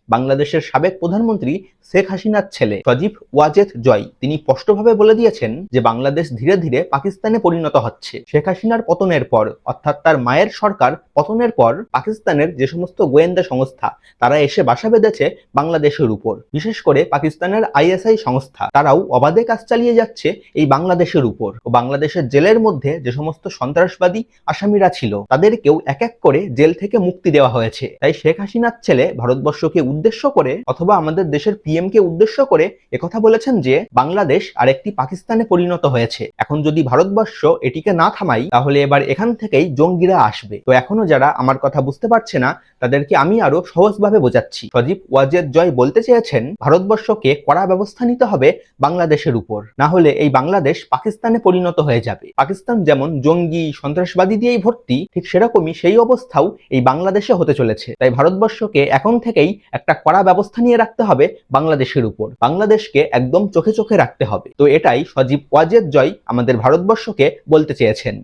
বাংলাদেশের সাবেক প্রধানমন্ত্রী শেখ হাসিনার ছেলে সজীব ওয়াজেদ জয় তিনি স্পষ্টভাবে বলে দিয়েছেন যে বাংলাদেশ ধীরে ধীরে পাকিস্তানে পরিণত হচ্ছে। শেখ হাসিনার পতনের পর অর্থাৎ তার মায়ের সরকার পতনের পর পাকিস্তানের যে সমস্ত গোয়েন্দা সংস্থা তারা এসে বাসা বেঁধেছে বাংলাদেশের উপর, বিশেষ করে পাকিস্তানের আইএসআই সংস্থা তারাও অবাধে কাজ চালিয়ে যাচ্ছে এই বাংলাদেশের উপর। ও বাংলাদেশের জেলের মধ্যে যে সমস্ত সন্ত্রাসবাদী আসামিরা ছিল তাদেরকেও এক এক করে জেল থেকে মুক্তি দেওয়া হয়েছে। তাই শেখ হাসিনার ছেলে ভারতবর্ষকে উদ্দেশ্য করে অথবা আমাদের দেশের পিএম কে উদ্দেশ্য করে একথা বলেছেন যে বাংলাদেশ আরেকটি পাকিস্তানে পরিণত হয়েছে। এখন যদি ভারতবর্ষ এটিকে না থামাই তাহলে এবার এখান থেকেই জঙ্গিরা আসবে। তো এখনো যারা আমার কথা বুঝতে পারছে না তাদেরকে আমি আরো সহজভাবে বোঝাচ্ছি। সজীব ওয়াজেদ জয় বলতে চেয়েছেন ভারতবর্ষকে কড়া ব্যবস্থা নিতে হবে বাংলাদেশের উপর, না হলে এই বাংলাদেশ পাকিস্তানে পরিণত হয়ে যাবে। পাকিস্তান যেমন জঙ্গি সন্ত্রাসবাদী দিয়েই ভর্তি, ঠিক সেরকমই সেই অবস্থাও এই বাংলাদেশে হতে চলেছে। তাই ভারতবর্ষকে এখন থেকেই একটা কড়া ব্যবস্থা নিয়ে রাখতে হবে বাংলাদেশের উপর, বাংলাদেশকে একদম চোখে চোখে রাখতে হবে। তো এটাই সজীব ওয়াজেদ জয় আমাদের ভারতবর্ষকে বলতে চেয়েছেন।